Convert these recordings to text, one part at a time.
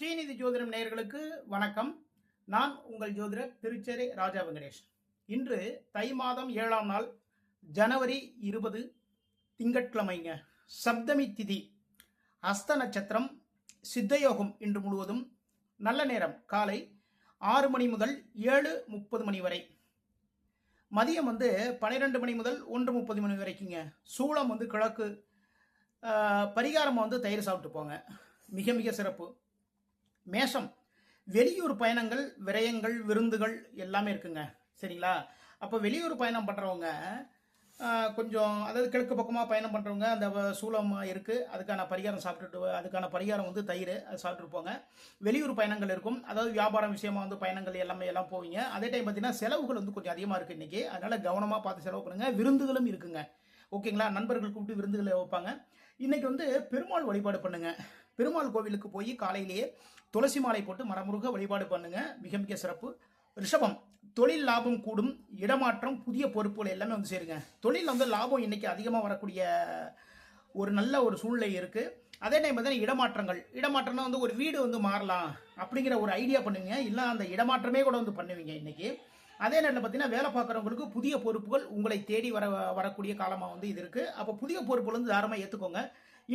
ஸ்ரீநிதி ஜோதிடம் நேயர்களுக்கு வணக்கம். நான் உங்கள் ஜோதிடர் திருச்சேரி ராஜா வெங்கடேஷ். இன்று தை மாதம் 7ஆம் நாள் ஜனவரி 20 திங்கட்கிழமைங்க. சப்தமி திதி, ஹஸ்த நட்சத்திரம், சித்தயோகம் இன்று முழுவதும். நல்ல நேரம் காலை 6 மணி முதல் 7:30 மணி வரை. மதியம் 12 மணி முதல் 1:30 மணி வரைக்குங்க. சூளம் கிழக்கு. பரிகாரம் தயிர் சாப்பிட்டு போங்க, மிக மிக சிறப்பு. மேஷம், வெளியூர் பயணங்கள், விரயங்கள், விருந்துகள் எல்லாமே இருக்குங்க. சரிங்களா? அப்போ வெளியூர் பயணம் பண்ணுறவங்க கொஞ்சம், அதாவது கிழக்கு பக்கமாக பயணம் பண்ணுறவங்க அந்த சூளம் இருக்குது, அதுக்கான பரிகாரம் சாப்பிட்டுட்டு, அதுக்கான பரிகாரம் தயிர், அது சாப்பிட்டுட்டு போங்க. வெளியூர் பயணங்கள் இருக்கும், அதாவது வியாபாரம் விஷயமா பயணங்கள் எல்லாம் போவீங்க. அதே டைம் பார்த்தீங்கன்னா செலவுகள் கொஞ்சம் அதிகமாக இருக்குது இன்றைக்கி, அதனால் கவனமாக பார்த்து செலவு பண்ணுங்கள். விருந்துகளும் இருக்குங்க. ஓகேங்களா? நண்பர்கள் கூப்பிட்டு விருந்துகளை வைப்பாங்க. இன்றைக்கி பெருமாள் வழிபாடு பண்ணுங்கள். பெருமாள் கோவிலுக்கு போய் காலையிலேயே துளசி மாலை போட்டு மரமுருக வழிபாடு பண்ணுங்க, மிக மிக சிறப்பு. ரிஷபம், தொழில் லாபம் கூடும், இடமாற்றம், புதிய பொறுப்புகள் எல்லாமே சேருங்க. தொழில் லாபம் இன்னைக்கு அதிகமாக வரக்கூடிய ஒரு நல்ல ஒரு சூழ்நிலை இருக்கு. அதே டைம் பார்த்தீங்கன்னா இடமாற்றம்னா ஒரு வீடு மாறலாம் அப்படிங்கிற ஒரு ஐடியா பண்ணுவீங்க, இல்லை அந்த இடமாற்றமே கூட பண்ணுவீங்க இன்னைக்கு. அதே நேரத்தில் பார்த்தீங்கன்னா வேலை பார்க்குறவங்களுக்கு புதிய பொறுப்புகள் உங்களை தேடி வரக்கூடிய காலமாக இது இருக்கு. அப்போ புதிய பொறுப்புகள் தாராளமாக ஏற்றுக்கோங்க.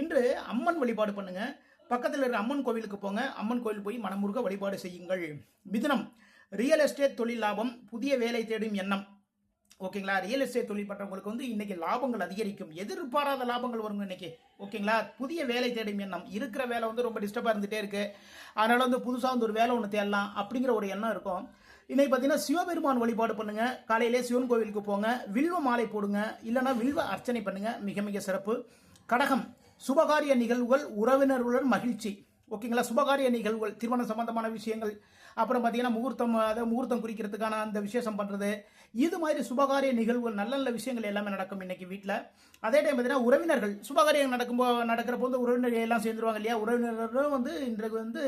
இன்று அம்மன் வழிபாடு பண்ணுங்க. பக்கத்தில் இருக்கிற அம்மன் கோவிலுக்கு போங்க, அம்மன் கோவில் போய் மனமுருக வழிபாடு செய்யுங்கள். மிதுனம், ரியல் எஸ்டேட் தொழில் லாபம், புதிய வேலை தேடும் எண்ணம். ஓகேங்களா? ரியல் எஸ்டேட் தொழில் பண்றவங்களுக்கு இன்னைக்கு லாபங்கள் அதிகரிக்கும், எதிர்பாராத லாபங்கள் வரும் இன்னைக்கு. ஓகேங்களா? புதிய வேலை தேடும் எண்ணம். இருக்கிற வேலை ரொம்ப டிஸ்டர்பா இருந்துட்டே இருக்கு, அதனால புதுசாக ஒரு வேலை ஒன்று தேடலாம் அப்படிங்கிற ஒரு எண்ணம் இருக்கும். இன்னைக்கு பார்த்தீங்கன்னா சிவபெருமான் வழிபாடு பண்ணுங்க. காலையிலே சிவன் கோவிலுக்கு போங்க, வில்வ மாலை போடுங்க, இல்லைன்னா வில்வ அர்ச்சனை பண்ணுங்க, மிக மிக சிறப்பு. கடகம், சுபகாரிய நிகழ்வுகள், உறவினர்களுடன் மகிழ்ச்சி. ஓகேங்களா? சுபகாரிய நிகழ்வுகள், திருமணம் சம்பந்தமான விஷயங்கள், அப்புறம் பார்த்தீங்கன்னா முகூர்த்தம் குறிக்கிறதுக்கான அந்த விசேஷம் பண்ணுறது, இது மாதிரி சுபகாரிய நிகழ்வுகள், நல்ல நல்ல விஷயங்கள் எல்லாமே நடக்கும் இன்னைக்கு வீட்டில். அதே டைம் பார்த்தீங்கன்னா உறவினர்கள், சுபகாரியம் நடக்கிறப்போ உறவினர்கள் எல்லாம் சேர்ந்துருவாங்க இல்லையா? உறவினர்களும் இன்றைக்கு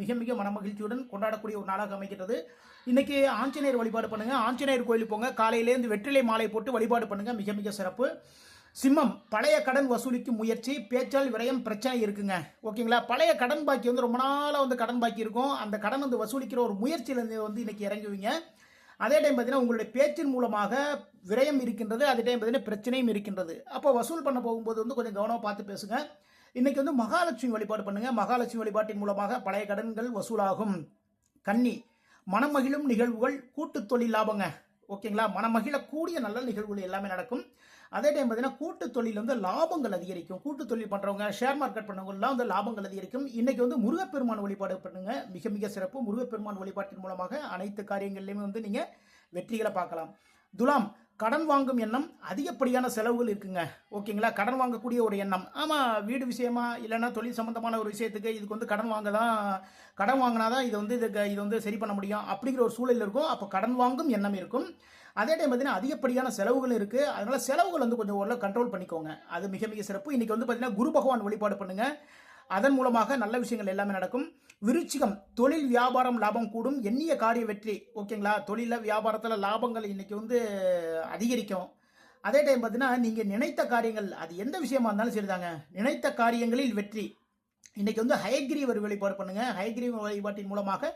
மிக மிக மனமகிழ்ச்சியுடன் கொண்டாடக்கூடிய ஒரு நாளாக அமைக்கிறது. இன்னைக்கு ஆஞ்சநேயர் வழிபாடு பண்ணுங்க, ஆஞ்சநேயர் கோயிலுக்கு போங்க, காலையிலேருந்து வெற்றிலை மாலை போட்டு வழிபாடு பண்ணுங்க, மிக மிக சிறப்பு. சிம்மம், பழைய கடன் வசூலிக்கும் முயற்சி, பேச்சால் விரயம் பிரச்சனை இருக்குங்க. ஓகேங்களா? பழைய கடன் பாக்கி ரொம்ப நாளாக கடன் பாக்கி இருக்கும், அந்த கடன் வசூலிக்கிற ஒரு முயற்சியில் இன்னைக்கு இறங்குவீங்க. அதே டைம் பார்த்தீங்கன்னா உங்களுடைய பேச்சின் மூலமாக விரயம் இருக்கின்றது, அதே டைம் பார்த்தீங்கன்னா பிரச்சனையும் இருக்கின்றது. அப்போ வசூல் பண்ண போகும்போது கொஞ்சம் கவனமாக பார்த்து பேசுங்க. இன்னைக்கு மகாலட்சுமி வழிபாடு பண்ணுங்க, மகாலட்சுமி வழிபாட்டின் மூலமாக பழைய கடன்கள் வசூலாகும். கன்னி, மனமகிழும் நிகழ்வுகள், கூட்டு தொழில் லாபங்க. ஓகேங்களா? மனமகிழக்கூடிய நல்ல நிகழ்வுகள் எல்லாமே நடக்கும். அதே டைம் பார்த்தீங்கன்னா கூட்டு தொழில் லாபங்கள் அதிகரிக்கும். கூட்டு தொழில் பண்றவங்க, ஷேர் மார்க்கெட் பண்ணவங்கலாம் லாபங்கள் அதிகரிக்கும். இன்னைக்கு முருகப்பெருமான் வழிபாடு பண்ணுங்க, மிக மிக சிறப்பு. முருகப்பெருமான் வழிபாட்டின் மூலமாக அனைத்து காரியங்கள்லையுமே நீங்க வெற்றிகளை பார்க்கலாம். துலாம், கடன் வாங்கும் எண்ணம், அதிகப்படியான செலவுகள் இருக்குங்க. ஓகேங்களா? கடன் வாங்கக்கூடிய ஒரு எண்ணம். ஆமா, வீடு விஷயமா இல்லைன்னா தொழில் சம்பந்தமான ஒரு விஷயத்துக்கு இதுக்கு கடன் வாங்கினாதான் இது சரி பண்ண முடியும் அப்படிங்கிற ஒரு சூழல் இருக்கும். அப்போ கடன் வாங்கும் எண்ணம் இருக்கும். அதே டைம் பார்த்தீங்கன்னா அதிகப்படியான செலவுகள் இருக்கு, அதனால செலவுகள் கொஞ்சம் ஓரளவு கண்ட்ரோல் பண்ணிக்கோங்க, அது மிக மிக சிறப்பு. இன்னைக்கு பார்த்தீங்கன்னா குரு பகவான் வழிபாடு பண்ணுங்க, அதன் மூலமாக நல்ல விஷயங்கள் எல்லாமே நடக்கும். விருச்சிகம், தொழில் வியாபாரம் லாபம் கூடும், எண்ணிய காரிய வெற்றி. ஓகேங்களா? தொழில வியாபாரத்தில் லாபங்கள் இன்னைக்கு அதிகரிக்கும். அதே டைம் பார்த்தீங்கன்னா நீங்க நினைத்த காரியங்கள், அது எந்த விஷயமா இருந்தாலும் சரிதாங்க, நினைத்த காரியங்களில் வெற்றி. இன்னைக்கு ஹயக்ரீவர் வழிபாடு பண்ணுங்க, ஹயக்ரீவர் வழிபாட்டின் மூலமாக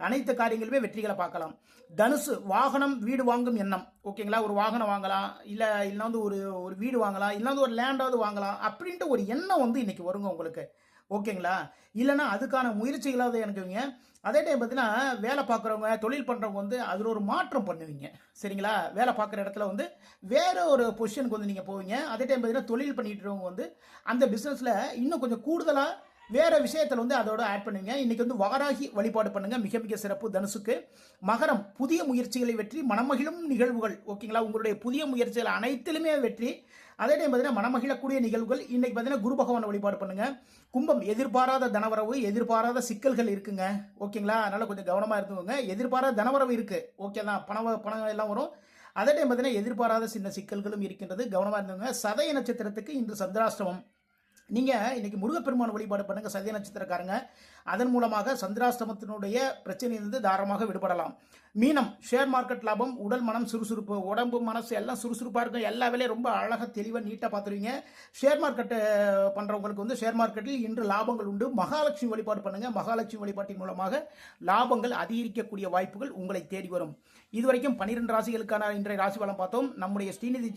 அனைத்து காரியங்களுமே வெற்றிகளை பார்க்கலாம். தனுசு, வாகனம், வீடு வாங்கும் எண்ணம். ஓகேங்களா? ஒரு வாகனம் வாங்கலாம், இல்ல ஒரு வீடு வாங்கலாம், இல்ல ஒரு லேண்டாவது வாங்கலாம் அப்படின்ட்டு ஒரு எண்ணம் இன்னைக்கு வருங்க உங்களுக்கு. ஓகேங்களா? இல்லைன்னா அதுக்கான முயற்சிகளாவது எனக்குவீங்க. அதே டைம் பார்த்தீங்கன்னா வேலை பார்க்குறவங்க, தொழில் பண்ணுறவங்க அதில் ஒரு மாற்றம் பண்ணுவீங்க. சரிங்களா? வேலை பார்க்குற இடத்துல வேற ஒரு பொசிஷனுக்கு நீங்கள் போவீங்க. அதே டைம் பார்த்தீங்கன்னா தொழில் பண்ணிட்டு இருக்கவங்க அந்த பிஸ்னஸில் இன்னும் கொஞ்சம் கூடுதலாக வேற விஷயத்தில் அதோட ஆட் பண்ணுவீங்க. இன்னைக்கு வாராகி வழிபாடு பண்ணுங்க, மிக மிக சிறப்பு தனுசுக்கு. மகரம், புதிய முயற்சிகளை வெற்றி, மனமகிழும் நிகழ்வுகள். ஓகேங்களா? உங்களுடைய புதிய முயற்சிகள் அனைத்திலுமே வெற்றி. அதே டைம் பார்த்தீங்கன்னா மனமகிழக்கூடிய நிகழ்வுகள். இன்னைக்கு பார்த்தீங்கன்னா குரு பகவான் வழிபாடு பண்ணுங்க. கும்பம், எதிர்பாராத தனவரவு, எதிர்பாராத சிக்கல்கள் இருக்குங்க. ஓகேங்களா? அதனால கொஞ்சம் கவனமா இருந்துக்கோங்க. எதிர்பாராத தனவரவு இருக்கு, ஓகே தான், பணம் எல்லாம் வரும். அதே டைம் பார்த்தீங்கன்னா எதிர்பாராத சின்ன சிக்கல்களும் இருக்கின்றது, கவனமா இருந்துங்க. சதய நட்சத்திரத்துக்கு இன்று சந்திராஷ்டமம். நீங்கள் இன்னைக்கு முருகப்பெருமான் வழிபாடு பண்ணுங்க, சதய நட்சத்திரக்காரங்க. அதன் மூலமாக சந்திராஷ்டமத்தினுடைய பிரச்சனையிலிருந்து தாராளமாக விடுபடலாம். மீனம் ஷேர் மார்க்கெட் லாபம், உடல் மனம் சுறுசுறுப்பு, உடம்பு மனசு எல்லாம் சுறுசுறுப்பாக இருக்கும். எல்லா வேலையும் ரொம்ப அழகாக தெளிவாக நீட்டாக பார்த்துருவீங்க. ஷேர் மார்க்கெட்டு பண்ணுறவங்களுக்கு வந்து ஷேர் மார்க்கெட்டில் இன்று லாபங்கள் உண்டு. மகாலட்சுமி வழிபாடு பண்ணுங்கள். மகாலட்சுமி வழிபாட்டின் மூலமாக லாபங்கள் அதிகரிக்கக்கூடிய வாய்ப்புகள் உங்களை தேடி வரும். இதுவரைக்கும் 12 ராசிகளுக்கான இன்றைய ராசி பலன் பார்த்தோம். நம்முடைய ஸ்ரீநிதி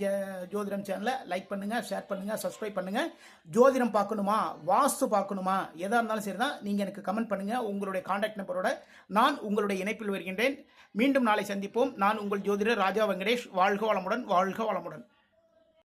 ஜோதிடம் சேனலை லைக் பண்ணுங்கள், ஷேர் பண்ணுங்கள், சப்ஸ்கிரைப் பண்ணுங்கள். ஜோதிடம் பார்க்கணுமா, வாஸ்து பார்க்கணுமா, எதாக இருந்தாலும் சரி தான் நீங்கள் எனக்கு கமெண்ட் பண்ணுங்கள். உங்களுடைய கான்டாக்ட் நம்பரோட நான் உங்களுடைய இணைப்பில் வருகின்றேன். மீண்டும் நாளை சந்திப்போம். நான் உங்கள் ஜோதிடர் ராஜா வெங்கடேஷ். வாழ்க வளமுடன், வாழ்க வளமுடன்.